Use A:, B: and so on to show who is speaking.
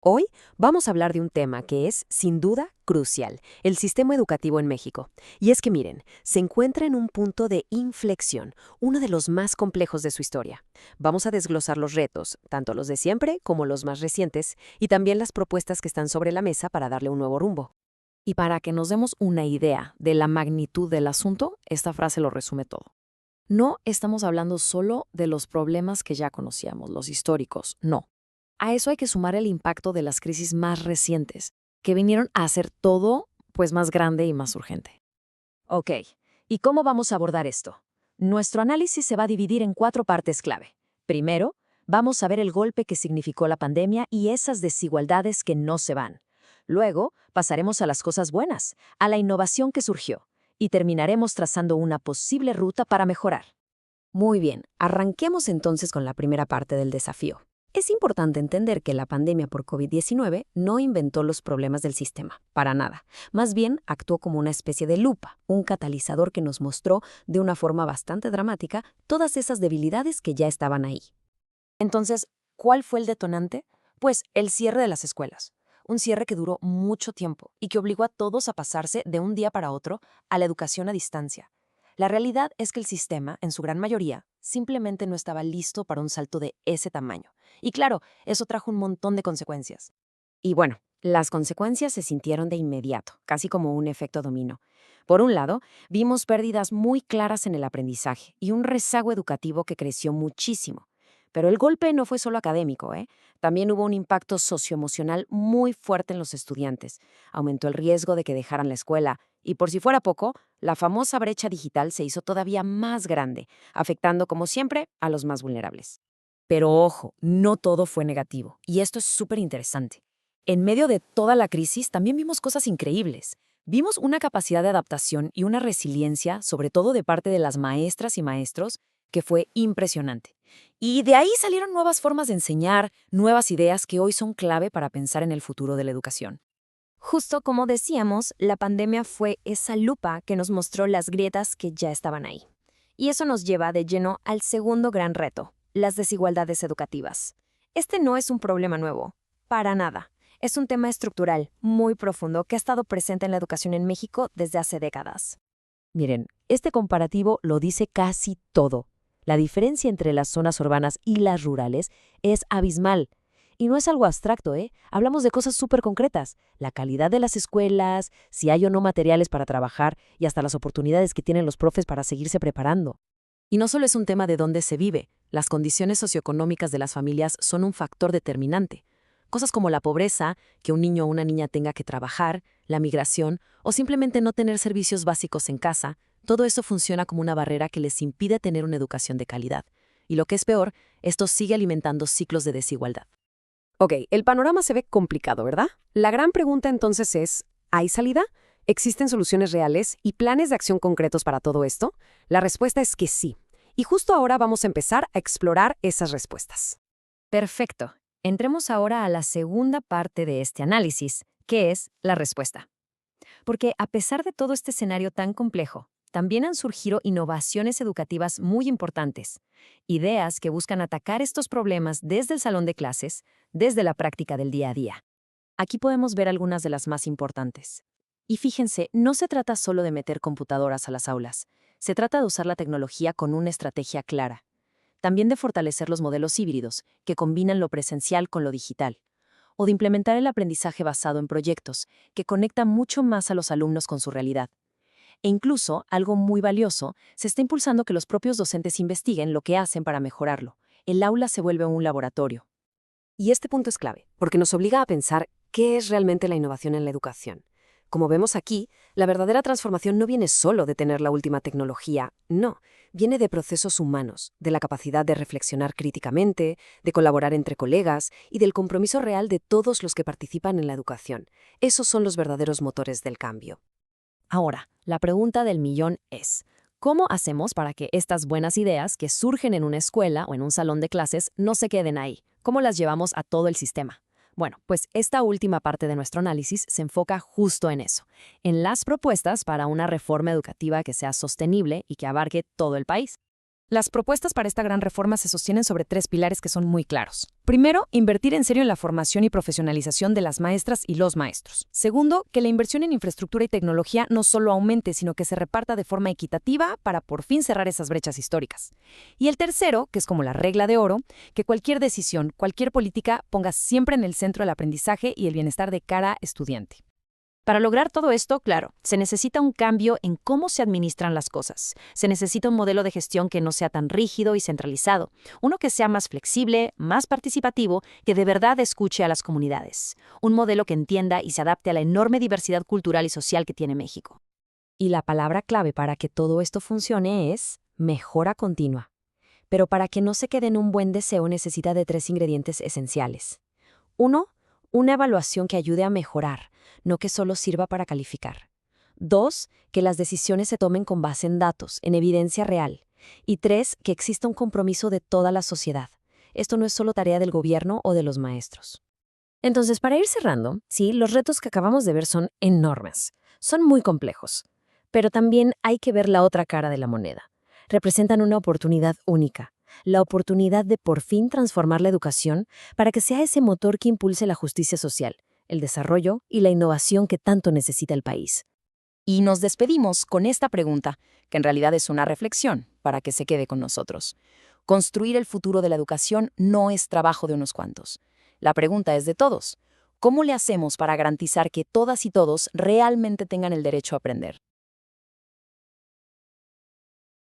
A: Hoy vamos a hablar de un tema que es, sin duda, crucial, el sistema educativo en México. Y es que miren, se encuentra en un punto de inflexión, uno de los más complejos de su historia. Vamos a desglosar los retos, tanto los de siempre como los más recientes, y también las propuestas que están sobre la mesa para darle un nuevo rumbo.
B: Y para que nos demos una idea de la magnitud del asunto, esta frase lo resume todo. No estamos hablando solo de los problemas que ya conocíamos, los históricos, no. A eso hay que sumar el impacto de las crisis más recientes, que vinieron a hacer todo pues más grande y más urgente.
C: Ok, ¿y cómo vamos a abordar esto? Nuestro análisis se va a dividir en 4 partes clave. Primero, vamos a ver el golpe que significó la pandemia y esas desigualdades que no se van. Luego, pasaremos a las cosas buenas, a la innovación que surgió, y terminaremos trazando una posible ruta para mejorar.
A: Muy bien, arranquemos entonces con la primera parte del desafío. Es importante entender que la pandemia por COVID-19 no inventó los problemas del sistema, para nada. Más bien, actuó como una especie de lupa, un catalizador que nos mostró, de una forma bastante dramática, todas esas debilidades que ya estaban ahí.
B: Entonces, ¿cuál fue el detonante? Pues el cierre de las escuelas. Un cierre que duró mucho tiempo y que obligó a todos a pasarse de un día para otro a la educación a distancia. La realidad es que el sistema, en su gran mayoría, simplemente no estaba listo para un salto de ese tamaño. Y claro, eso trajo un montón de consecuencias.
A: Y bueno, las consecuencias se sintieron de inmediato, casi como un efecto dominó. Por un lado, vimos pérdidas muy claras en el aprendizaje y un rezago educativo que creció muchísimo. Pero el golpe no fue solo académico, ¿eh? También hubo un impacto socioemocional muy fuerte en los estudiantes. Aumentó el riesgo de que dejaran la escuela y, por si fuera poco, la famosa brecha digital se hizo todavía más grande, afectando, como siempre, a los más vulnerables.
B: Pero ojo, no todo fue negativo. Y esto es súper interesante. En medio de toda la crisis también vimos cosas increíbles. Vimos una capacidad de adaptación y una resiliencia, sobre todo de parte de las maestras y maestros, que fue impresionante. Y de ahí salieron nuevas formas de enseñar, nuevas ideas que hoy son clave para pensar en el futuro de la educación.
D: Justo como decíamos, la pandemia fue esa lupa que nos mostró las grietas que ya estaban ahí. Y eso nos lleva de lleno al segundo gran reto, las desigualdades educativas. Este no es un problema nuevo, para nada. Es un tema estructural, muy profundo, que ha estado presente en la educación en México desde hace décadas.
A: Miren, este comparativo lo dice casi todo. La diferencia entre las zonas urbanas y las rurales es abismal. Y no es algo abstracto, ¿eh? Hablamos de cosas súper concretas. La calidad de las escuelas, si hay o no materiales para trabajar y hasta las oportunidades que tienen los profes para seguirse preparando.
B: Y no solo es un tema de dónde se vive, las condiciones socioeconómicas de las familias son un factor determinante. Cosas como la pobreza, que un niño o una niña tenga que trabajar, la migración o simplemente no tener servicios básicos en casa, todo eso funciona como una barrera que les impide tener una educación de calidad. Y lo que es peor, esto sigue alimentando ciclos de desigualdad.
A: Ok, el panorama se ve complicado, ¿verdad? La gran pregunta entonces es, ¿hay salida? ¿Existen soluciones reales y planes de acción concretos para todo esto? La respuesta es que sí. Y justo ahora vamos a empezar a explorar esas respuestas.
C: Perfecto. Entremos ahora a la segunda parte de este análisis, que es la respuesta. Porque a pesar de todo este escenario tan complejo, también han surgido innovaciones educativas muy importantes, ideas que buscan atacar estos problemas desde el salón de clases, desde la práctica del día a día. Aquí podemos ver algunas de las más importantes. Y fíjense, no se trata solo de meter computadoras a las aulas, se trata de usar la tecnología con una estrategia clara. También de fortalecer los modelos híbridos, que combinan lo presencial con lo digital, o de implementar el aprendizaje basado en proyectos, que conecta mucho más a los alumnos con su realidad. E incluso, algo muy valioso, se está impulsando que los propios docentes investiguen lo que hacen para mejorarlo. El aula se vuelve un laboratorio.
A: Y este punto es clave, porque nos obliga a pensar qué es realmente la innovación en la educación. Como vemos aquí, la verdadera transformación no viene solo de tener la última tecnología, no, viene de procesos humanos, de la capacidad de reflexionar críticamente, de colaborar entre colegas y del compromiso real de todos los que participan en la educación. Esos son los verdaderos motores del cambio.
B: Ahora, la pregunta del millón es, ¿cómo hacemos para que estas buenas ideas que surgen en una escuela o en un salón de clases no se queden ahí? ¿Cómo las llevamos a todo el sistema? Bueno, pues esta última parte de nuestro análisis se enfoca justo en eso, en las propuestas para una reforma educativa que sea sostenible y que abarque todo el país. Las propuestas para esta gran reforma se sostienen sobre 3 pilares que son muy claros. Primero, invertir en serio en la formación y profesionalización de las maestras y los maestros. Segundo, que la inversión en infraestructura y tecnología no solo aumente, sino que se reparta de forma equitativa para por fin cerrar esas brechas históricas. Y el tercero, que es como la regla de oro, que cualquier decisión, cualquier política ponga siempre en el centro el aprendizaje y el bienestar de cada estudiante.
C: Para lograr todo esto, claro, se necesita un cambio en cómo se administran las cosas. Se necesita un modelo de gestión que no sea tan rígido y centralizado, uno que sea más flexible, más participativo, que de verdad escuche a las comunidades. Un modelo que entienda y se adapte a la enorme diversidad cultural y social que tiene México.
A: Y la palabra clave para que todo esto funcione es mejora continua. Pero para que no se quede en un buen deseo necesita de 3 ingredientes esenciales. 1. Una evaluación que ayude a mejorar, no que solo sirva para calificar. 2. Que las decisiones se tomen con base en datos, en evidencia real. Y 3. Que exista un compromiso de toda la sociedad. Esto no es solo tarea del gobierno o de los maestros.
C: Entonces, para ir cerrando, sí, los retos que acabamos de ver son enormes, son muy complejos, pero también hay que ver la otra cara de la moneda. Representan una oportunidad única, la oportunidad de por fin transformar la educación para que sea ese motor que impulse la justicia social, el desarrollo y la innovación que tanto necesita el país.
B: Y nos despedimos con esta pregunta, que en realidad es una reflexión para que se quede con nosotros. Construir el futuro de la educación no es trabajo de unos cuantos. La pregunta es de todos. ¿Cómo le hacemos para garantizar que todas y todos realmente tengan el derecho a aprender?